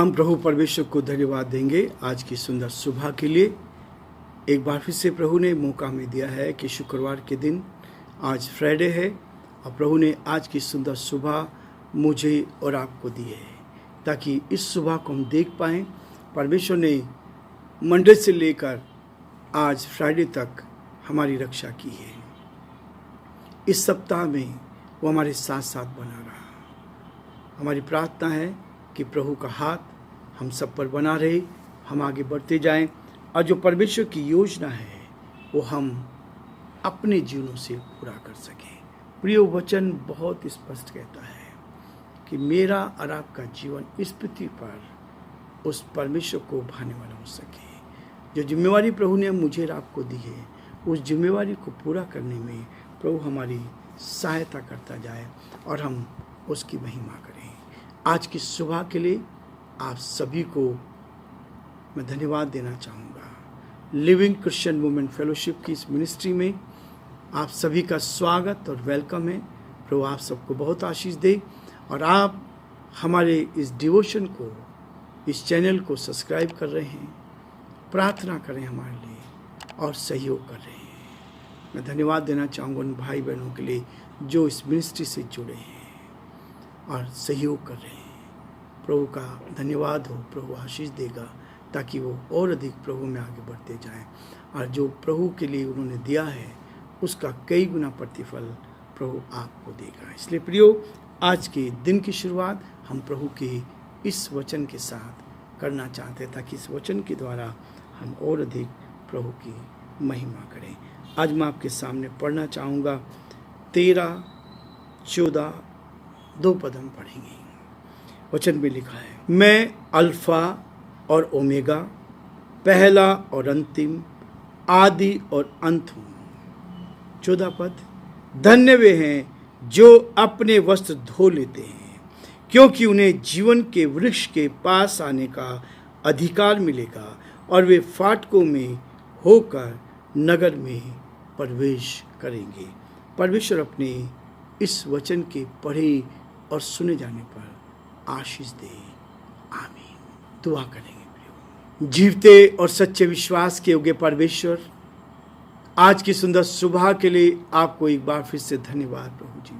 हम प्रभु परमेश्वर को धन्यवाद देंगे आज की सुंदर सुबह के लिए। एक बार फिर से प्रभु ने मौका हमें दिया है कि शुक्रवार के दिन आज फ्राइडे है और प्रभु ने आज की सुंदर सुबह मुझे और आपको दी है ताकि इस सुबह को हम देख पाएँ। परमेश्वर ने मंडे से लेकर आज फ्राइडे तक हमारी रक्षा की है। इस सप्ताह में वो हमारे साथ साथ बना रहा। हमारी प्रार्थना है कि प्रभु का हाथ हम सब पर बना रहे, हम आगे बढ़ते जाएं और जो परमेश्वर की योजना है वो हम अपने जीवनों से पूरा कर सकें। प्रिय वचन बहुत स्पष्ट कहता है कि मेरा और आपका जीवन इस पृथ्वी पर उस परमेश्वर को भाने वाला हो सके। जो जिम्मेवारी प्रभु ने मुझे और आपको दी है उस जिम्मेवारी को पूरा करने में प्रभु हमारी सहायता करता जाए और हम उसकी महिमा करें। आज की सुबह के लिए आप सभी को मैं धन्यवाद देना चाहूँगा। लिविंग क्रिश्चियन वुमेन फेलोशिप की इस मिनिस्ट्री में आप सभी का स्वागत और वेलकम है। प्रभु आप सबको बहुत आशीष दे और आप हमारे इस डिवोशन को, इस चैनल को सब्सक्राइब कर रहे हैं, प्रार्थना करें हमारे लिए और सहयोग कर रहे हैं। मैं धन्यवाद देना चाहूँगा उन भाई बहनों के लिए जो इस मिनिस्ट्री से जुड़े हैं और सहयोग कर रहे हैं। प्रभु का धन्यवाद हो। प्रभु आशीष देगा ताकि वो और अधिक प्रभु में आगे बढ़ते जाएं और जो प्रभु के लिए उन्होंने दिया है उसका कई गुना प्रतिफल प्रभु आपको देगा। इसलिए प्रियो, आज के दिन की शुरुआत हम प्रभु के इस वचन के साथ करना चाहते हैं ताकि इस वचन के द्वारा हम और अधिक प्रभु की महिमा करें। आज मैं आपके सामने पढ़ना चाहूँगा 13, 14 दो पद हम पढ़ेंगे। वचन में लिखा है, मैं अल्फा और ओमेगा, पहला और अंतिम, आदि और अंत हूँ। 14 पद, धन्य वे हैं जो अपने वस्त्र धो लेते हैं क्योंकि उन्हें जीवन के वृक्ष के पास आने का अधिकार मिलेगा और वे फाटकों में होकर नगर में प्रवेश करेंगे। परमेश्वर अपने इस वचन के पढ़े और सुने जाने पर आशीष दे। आमीन। दुआ करेंगे। जीवते और सच्चे विश्वास के योग्य परमेश्वर, आज की सुंदर सुबह के लिए आपको एक बार फिर से धन्यवाद प्रभु जी।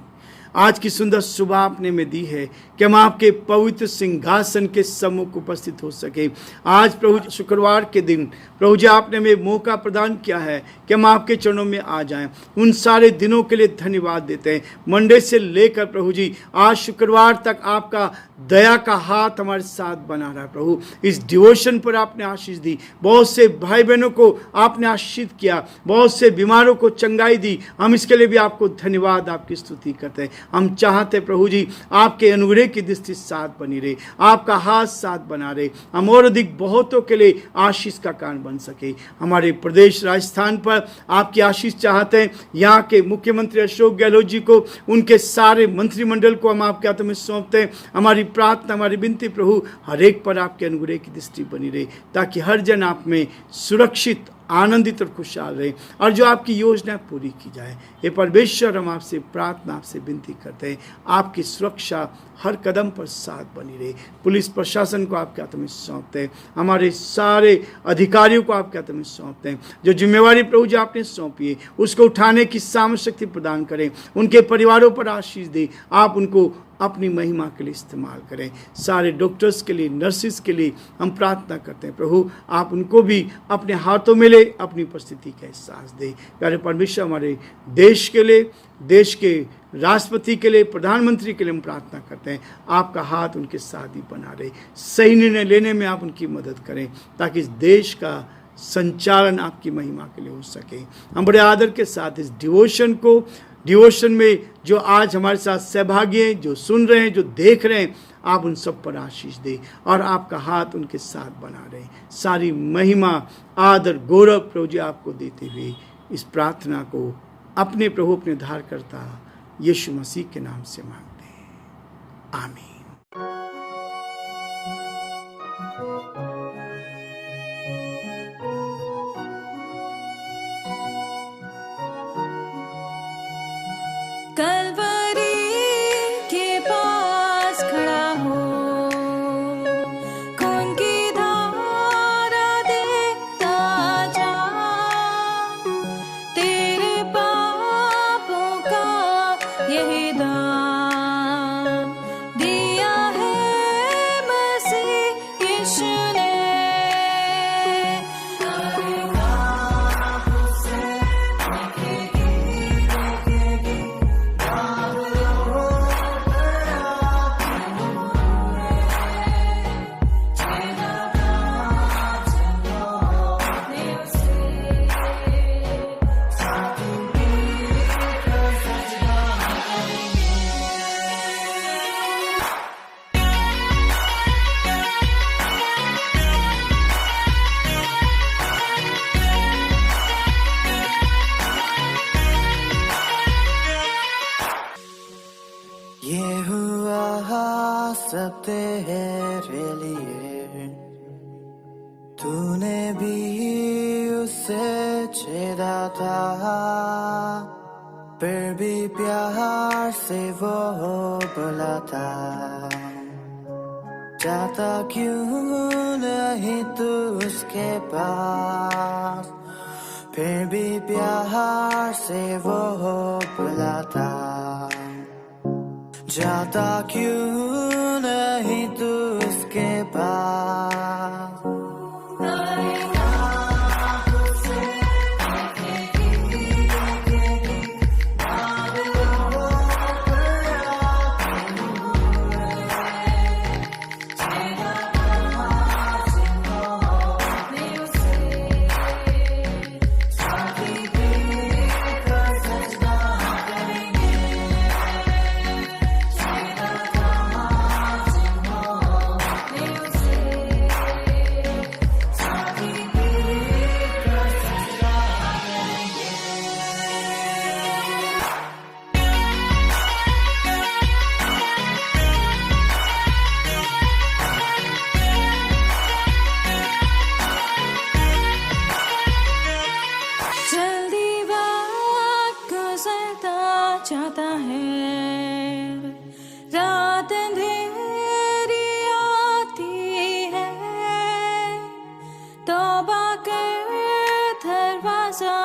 आज की सुंदर सुबह आपने में दी है कि हम आपके पवित्र सिंहासन के सम्मुख उपस्थित हो सके। आज प्रभु शुक्रवार के दिन प्रभु जी आपने हमें मौका प्रदान किया है कि हम आपके चरणों में आ जाएं। उन सारे दिनों के लिए धन्यवाद देते हैं। मंडे से लेकर प्रभु जी आज शुक्रवार तक आपका दया का हाथ हमारे साथ बना रहा। प्रभु इस डिवोशन पर आपने आशीष दी, बहुत से भाई बहनों को आपने आशीष किया, बहुत से बीमारों को चंगाई दी। हम इसके लिए भी आपको धन्यवाद, आपकी स्तुति करते हैं। हम चाहते प्रभु जी आपके अनुग्रह की दृष्टि साथ बनी रहे, आपका हाथ साथ बना रहे, हम और अधिक बहुतों के लिए आशीष का कारण बन सके। हमारे प्रदेश राजस्थान पर आपकी आशीष चाहते हैं। यहाँ के मुख्यमंत्री अशोक गहलोत जी को, उनके सारे मंत्रिमंडल को हम आपके हाथों में सौंपते हैं। हमारी प्रार्थना, हमारी विनती प्रभु हर एक पर आपके अनुग्रह की दृष्टि बनी रहे ताकि हर जन आप में सुरक्षित, आनंदित और खुशहाल रहे और जो आपकी योजना पूरी की जाए। ये परमेश्वर हम आपसे प्रार्थना, आपसे विनती करते हैं, आपकी सुरक्षा हर कदम पर साथ बनी रहे। पुलिस प्रशासन को आपके हाथों में सौंपते हैं, हमारे सारे अधिकारियों को आपके हाथों में सौंपते हैं। जो जिम्मेवारी प्रभु जी आपने सौंपी है उसको उठाने की सामर्थ्य शक्ति प्रदान करें। उनके परिवारों पर आशीष दें, आप उनको अपनी महिमा के लिए इस्तेमाल करें। सारे डॉक्टर्स के लिए, नर्सिस के लिए हम प्रार्थना करते हैं प्रभु आप उनको भी अपने हाथों में ले अपनी उपस्थिति का एहसास दें। प्यारे परमेश्वर, हमारे देश के लिए, देश के राष्ट्रपति के लिए, प्रधानमंत्री के लिए हम प्रार्थना करते हैं आपका हाथ उनके साथ ही बना रहे। सही निर्णय लेने में आप उनकी मदद करें ताकि इस देश का संचालन आपकी महिमा के लिए हो सके। हम बड़े आदर के साथ इस डिवोशन में जो आज हमारे साथ सहभागी हैं, जो सुन रहे हैं, जो देख रहे हैं, आप उन सब पर आशीष दें और आपका हाथ उनके साथ बना रहे। सारी महिमा, आदर, गौरव प्रभु जी आपको देते हुए इस प्रार्थना को अपने प्रभु, अपने उद्धारकर्ता यीशु मसीह के नाम से मांगते हैं। आमीन। कलवरी के पास खड़ा हो, सब तेरे लिए, तूने भी उसे छेड़ा था, फिर भी प्यार से वो बुलाता। जाता क्यों नहीं तू उसके पास, फिर भी प्यार से वो बुलाता। जाता क्यों नहीं तू उसके पास। जाता है, रात अंधेरी आती है, तौबा कर दरवाजा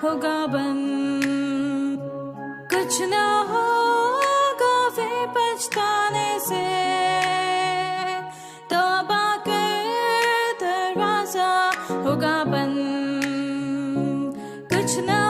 होगा बंद, कुछ ना होगा वे पछताने से। तौबा कर दरवाजा होगा बंद, कुछ ना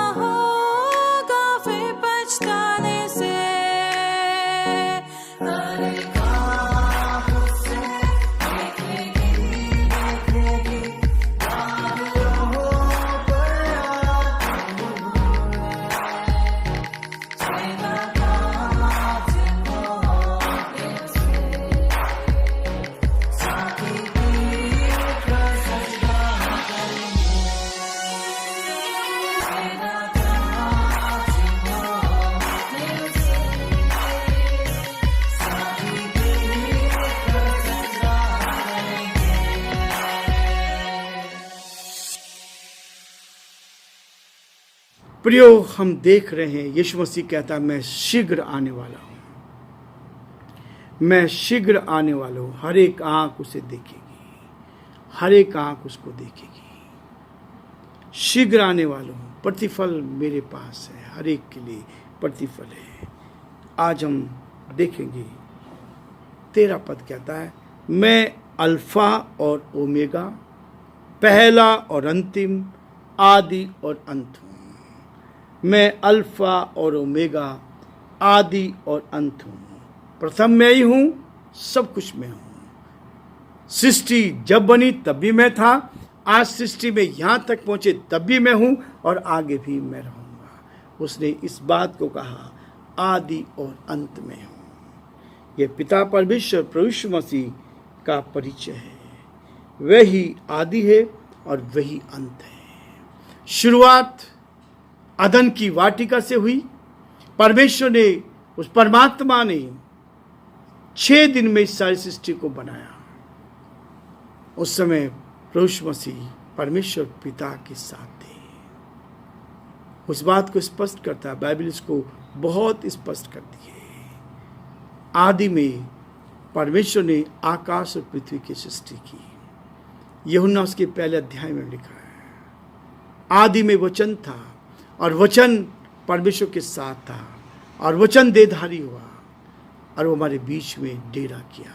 प्रियो, हम देख रहे हैं यीशु मसीह कहता है मैं शीघ्र आने वाला हूं, मैं शीघ्र आने वाला हूं। हर एक आंख उसे देखेगी, हर एक आंख उसको देखेगी। शीघ्र आने वाला हूं, प्रतिफल मेरे पास है, हर एक के लिए प्रतिफल है। आज हम देखेंगे 13 पद कहता है मैं अल्फा और ओमेगा, पहला और अंतिम, आदि और अंत हूं। मैं अल्फा और ओमेगा, आदि और अंत हूँ। प्रथम मैं ही हूँ, सब कुछ मैं हूँ। सृष्टि जब बनी तब भी मैं था, आज सृष्टि में यहाँ तक पहुँचे तब भी मैं हूँ और आगे भी मैं रहूँगा। उसने इस बात को कहा आदि और अंत में हूँ। ये पिता परमेश्वर प्रभु यीशु मसीह का परिचय है। वही आदि है और वही अंत है। शुरुआत अदन की वाटिका से हुई। परमेश्वर ने, उस परमात्मा ने 6 दिन में इस सारी सृष्टि को बनाया। उस समय प्रभु यीशु मसीह परमेश्वर पिता के साथ थे। उस बात को स्पष्ट करता है, बाइबल इसको बहुत स्पष्ट करती है। आदि में परमेश्वर ने आकाश और पृथ्वी की सृष्टि की। यूहन्ना उसके पहले अध्याय में लिखा है आदि में वचन था और वचन परमेश्वर के साथ था और वचन देहधारी हुआ और वो हमारे बीच में डेरा किया।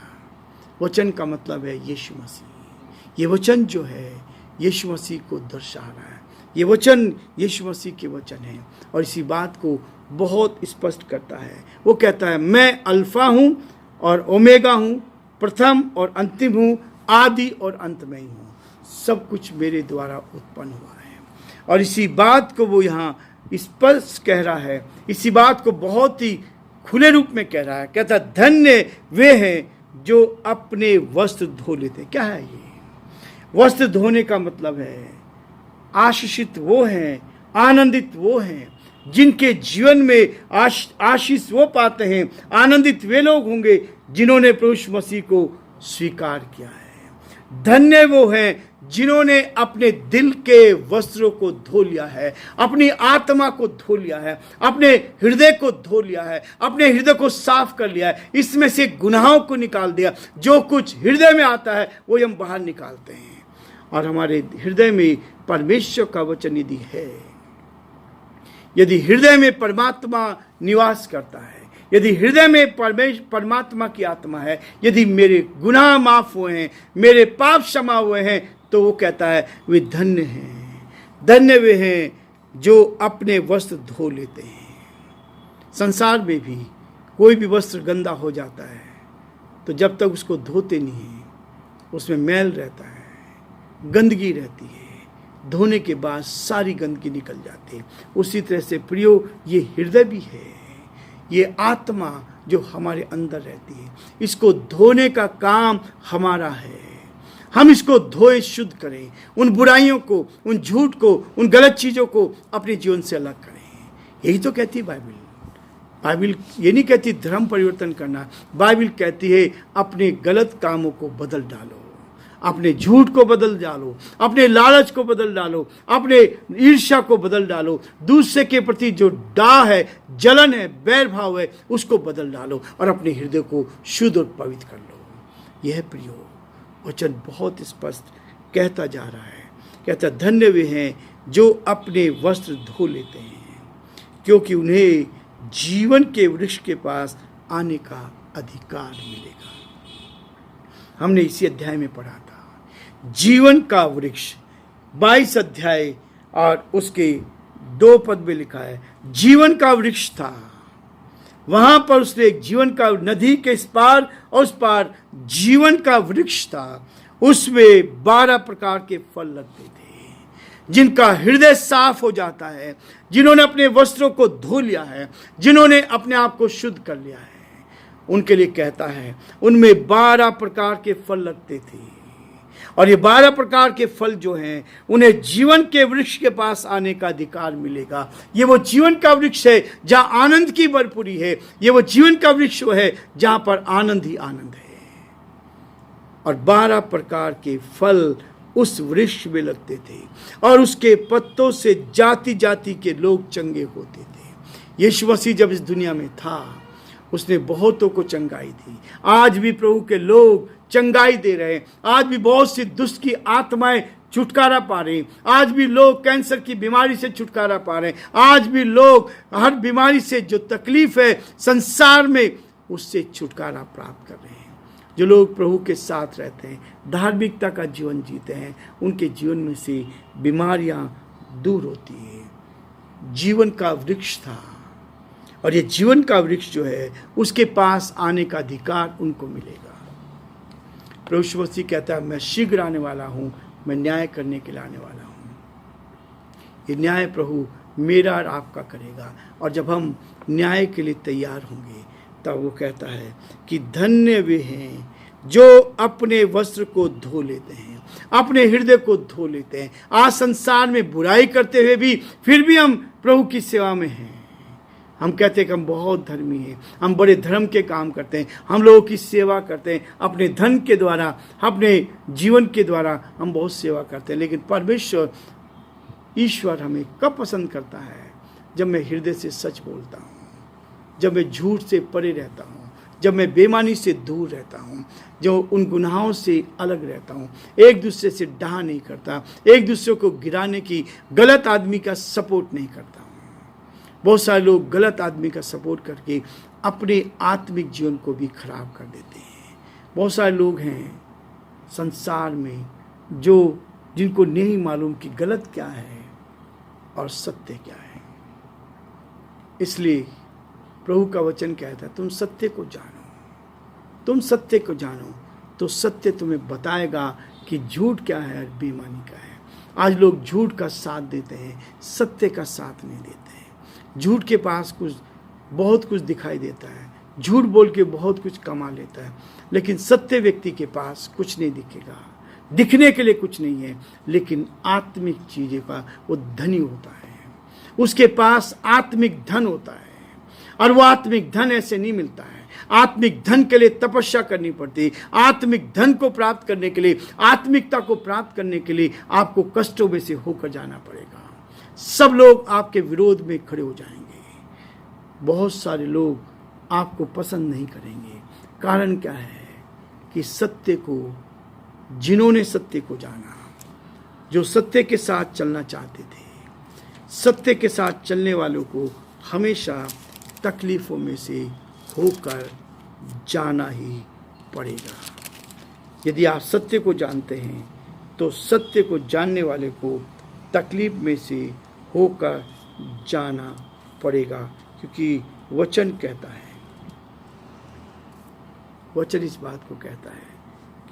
वचन का मतलब है यीशु मसीह। ये वचन जो है यीशु मसीह को दर्शा रहा है। ये वचन यीशु मसीह के वचन है और इसी बात को बहुत स्पष्ट करता है। वो कहता है मैं अल्फा हूँ और ओमेगा हूँ, प्रथम और अंतिम हूँ, आदि और अंत में ही हूँ। सब कुछ मेरे द्वारा उत्पन्न हुआ है। और इसी बात को वो यहाँ स्पष्ट कह रहा है। इसी बात को बहुत ही खुले रूप में कह रहा है। कहता धन्य वे हैं जो अपने वस्त्र धो लेते हैं। क्या है ये? वस्त्र धोने का मतलब है आशीषित वो हैं, आनंदित वो हैं जिनके जीवन में आशीष वो पाते हैं। आनंदित वे लोग होंगे जिन्होंने प्रभु यीशु मसीह को स्वीकार किया है। धन्य वो हैं जिन्होंने अपने दिल के वस्त्रों को धो लिया है, अपनी आत्मा को धो लिया है, अपने हृदय को धो लिया है, अपने हृदय को साफ कर लिया है, इसमें से गुनाहों को निकाल दिया। जो कुछ हृदय में आता है वो हम बाहर निकालते हैं। और हमारे हृदय में परमेश्वर का वचन यदि है, यदि हृदय में परमात्मा निवास करता है, यदि हृदय में परमात्मा की आत्मा है, यदि मेरे गुनाह माफ हुए हैं, मेरे पाप क्षमा हुए हैं, तो वो कहता है वे धन्य हैं, धन्य वे हैं जो अपने वस्त्र धो लेते हैं। संसार में भी कोई भी वस्त्र गंदा हो जाता है तो जब तक उसको धोते नहीं हैं उसमें मैल रहता है, गंदगी रहती है, धोने के बाद सारी गंदगी निकल जाती है। उसी तरह से प्रियो, ये हृदय भी है, ये आत्मा जो हमारे अंदर रहती है, इसको धोने का काम हमारा है। हम इसको धोए, शुद्ध करें, उन बुराइयों को, उन झूठ को, उन गलत चीज़ों को अपने जीवन से अलग करें। यही तो कहती है बाइबल। बाइबल ये नहीं कहती धर्म परिवर्तन करना, बाइबल कहती है अपने गलत कामों को बदल डालो, अपने झूठ को बदल डालो, अपने लालच को बदल डालो, अपने ईर्ष्या को बदल डालो, दूसरे के प्रति जो डाह है, जलन है, बैर भाव है, उसको बदल डालो और अपने हृदय को शुद्ध और पवित्र कर लो। यह प्रियो वचन बहुत स्पष्ट कहता जा रहा है। कहता धन्य वे हैं जो अपने वस्त्र धो लेते हैं, क्योंकि उन्हें जीवन के वृक्ष के पास आने का अधिकार मिलेगा। हमने इसी अध्याय में पढ़ा था, जीवन का वृक्ष 22 अध्याय और उसके 2 पद में लिखा है, जीवन का वृक्ष था। वहां पर उसने एक जीवन का नदी के इस पार और उस पार जीवन का वृक्ष था। उसमें 12 प्रकार के फल लगते थे। जिनका हृदय साफ हो जाता है, जिन्होंने अपने वस्त्रों को धो लिया है, जिन्होंने अपने आप को शुद्ध कर लिया है, उनके लिए कहता है उनमें 12 प्रकार के फल लगते थे। और ये 12 प्रकार के फल जो हैं उन्हें जीवन के वृक्ष के पास आने का अधिकार मिलेगा। ये वो जीवन का वृक्ष है जहाँ आनंद की भरपूरी है। ये वो जीवन का वृक्ष है जहाँ पर आनंद ही आनंद है। और 12 प्रकार के फल उस वृक्ष में लगते थे और उसके पत्तों से जाति जाति के लोग चंगे होते थे। यीशु मसीह जब इस दुनिया में था उसने बहुतों को चंगाई दी। आज भी प्रभु के लोग चंगाई दे रहे हैं। आज भी बहुत सी दुष्ट की आत्माएं छुटकारा पा रहे हैं। आज भी लोग कैंसर की बीमारी से छुटकारा पा रहे हैं। आज भी लोग हर बीमारी से जो तकलीफ है संसार में उससे छुटकारा प्राप्त कर रहे हैं। जो लोग प्रभु के साथ रहते हैं, धार्मिकता का जीवन जीते हैं, उनके जीवन में से बीमारियां दूर होती है। जीवन का वृक्ष था और ये जीवन का वृक्ष जो है उसके पास आने का अधिकार उनको मिलेगा। प्रभु यीशु मसीह कहता है मैं शीघ्र आने वाला हूँ, मैं न्याय करने के लिए आने वाला हूँ। ये न्याय प्रभु मेरा और आपका करेगा। और जब हम न्याय के लिए तैयार होंगे तब वो कहता है कि धन्य वे हैं जो अपने वस्त्र को धो लेते हैं, अपने हृदय को धो लेते हैं। आज संसार में बुराई करते हुए भी फिर भी हम प्रभु की सेवा में हैं। हम कहते हैं कि हम बहुत धर्मी हैं, हम बड़े धर्म के काम करते हैं, हम लोगों की सेवा करते हैं, अपने धन के द्वारा, अपने जीवन के द्वारा हम बहुत सेवा करते हैं। लेकिन परमेश्वर ईश्वर हमें कब पसंद करता है? जब मैं हृदय से सच बोलता हूँ, जब मैं झूठ से परे रहता हूँ, जब मैं बेईमानी से दूर रहता हूँ, जो उन गुनाहों से अलग रहता हूँ, एक दूसरे से डाह नहीं करता, एक दूसरे को गिराने की गलत आदमी का सपोर्ट नहीं करता हूँ। बहुत सारे लोग गलत आदमी का सपोर्ट करके अपने आत्मिक जीवन को भी खराब कर देते हैं। बहुत सारे लोग हैं संसार में जो जिनको नहीं मालूम कि गलत क्या है और सत्य क्या है। इसलिए प्रभु का वचन कहता है तुम सत्य को जानो, तुम सत्य को जानो तो सत्य तुम्हें बताएगा कि झूठ क्या है और बेईमानी क्या है। आज लोग झूठ का साथ देते हैं, सत्य का साथ नहीं देते हैं। झूठ के पास बहुत कुछ दिखाई देता है, झूठ बोल के बहुत कुछ कमा लेता है, लेकिन सत्य व्यक्ति के पास कुछ नहीं दिखेगा, दिखने के लिए कुछ नहीं है, लेकिन आत्मिक चीज़ों का वो धनी होता है, उसके पास आत्मिक धन होता है। और वो आत्मिक धन ऐसे नहीं मिलता है। आत्मिक धन के लिए तपस्या करनी पड़ती है। आत्मिक धन को प्राप्त करने के लिए, आत्मिकता को प्राप्त करने के लिए आपको कष्टों में से होकर जाना पड़ेगा। सब लोग आपके विरोध में खड़े हो जाएंगे। बहुत सारे लोग आपको पसंद नहीं करेंगे। कारण क्या है कि सत्य को, जिन्होंने सत्य को जाना, जो सत्य के साथ चलना चाहते थे, सत्य के साथ चलने वालों को हमेशा तकलीफों में से होकर जाना ही पड़ेगा। यदि आप सत्य को जानते हैं तो सत्य को जानने वाले को तकलीफ में से होकर जाना पड़ेगा, क्योंकि वचन कहता है, वचन इस बात को कहता है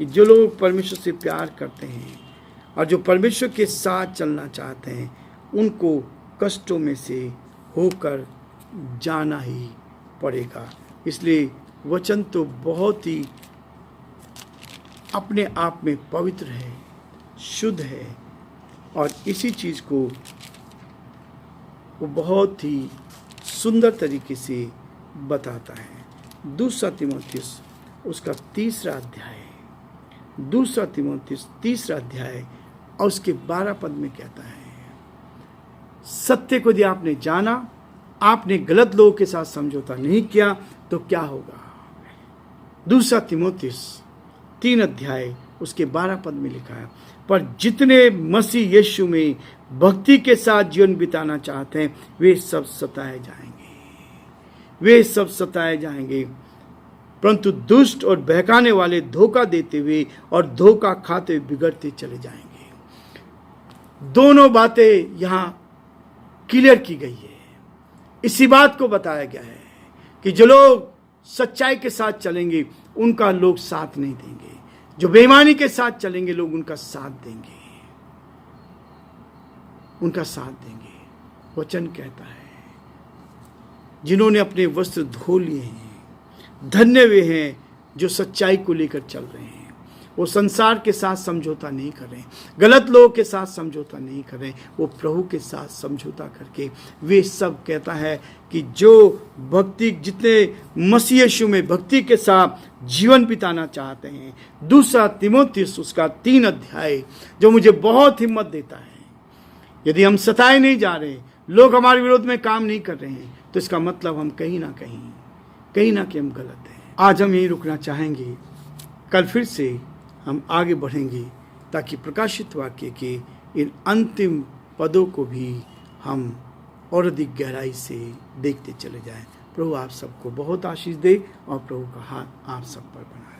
कि जो लोग परमेश्वर से प्यार करते हैं और जो परमेश्वर के साथ चलना चाहते हैं उनको कष्टों में से होकर जाना ही पड़ेगा। इसलिए वचन तो बहुत ही अपने आप में पवित्र है, शुद्ध है, और इसी चीज़ को वो बहुत ही सुंदर तरीके से बताता है। दूसरा तीमुथियुस उसका 3रा अध्याय, दूसरा तीमुथियुस 3रा अध्याय और उसके 12 पद में कहता है, सत्य को यदि आपने जाना, आपने गलत लोगों के साथ समझौता नहीं किया तो क्या होगा। दूसरा तीमुथियुस 3 अध्याय उसके 12 पद में लिखा है, पर जितने मसीह यीशु में भक्ति के साथ जीवन बिताना चाहते हैं वे सब सताए जाएंगे, वे सब सताए जाएंगे। परंतु दुष्ट और बहकाने वाले धोखा देते हुए और धोखा खाते हुए बिगड़ते चले जाएंगे। दोनों बातें यहाँ क्लियर की गई है। इसी बात को बताया गया है कि जो लोग सच्चाई के साथ चलेंगे उनका लोग साथ नहीं देंगे, जो बेईमानी के साथ चलेंगे लोग उनका साथ देंगे, उनका साथ देंगे। वचन कहता है, जिन्होंने अपने वस्त्र धो लिए हैं, धन्य वे हैं जो सच्चाई को लेकर चल रहे हैं। वो संसार के साथ समझौता नहीं कर रहे, गलत लोगों के साथ समझौता नहीं कर रहे, वो प्रभु के साथ समझौता करके वे सब, कहता है कि जो भक्ति, जितने मसीह यीशु में भक्ति के साथ जीवन बिताना चाहते हैं। दूसरा तीमुथियुस उसका 3 अध्याय जो मुझे बहुत हिम्मत देता है। यदि हम सताए नहीं जा रहे, लोग हमारे विरोध में काम नहीं कर रहे हैं, तो इसका मतलब हम कहीं ना कहीं हम गलत हैं। आज हम यहीं रुकना चाहेंगे, कल फिर से हम आगे बढ़ेंगे ताकि प्रकाशित वाक्य के इन अंतिम पदों को भी हम और अधिक गहराई से देखते चले जाएं। प्रभु आप सबको बहुत आशीष दे और प्रभु का हाथ आप सब पर बना रहे।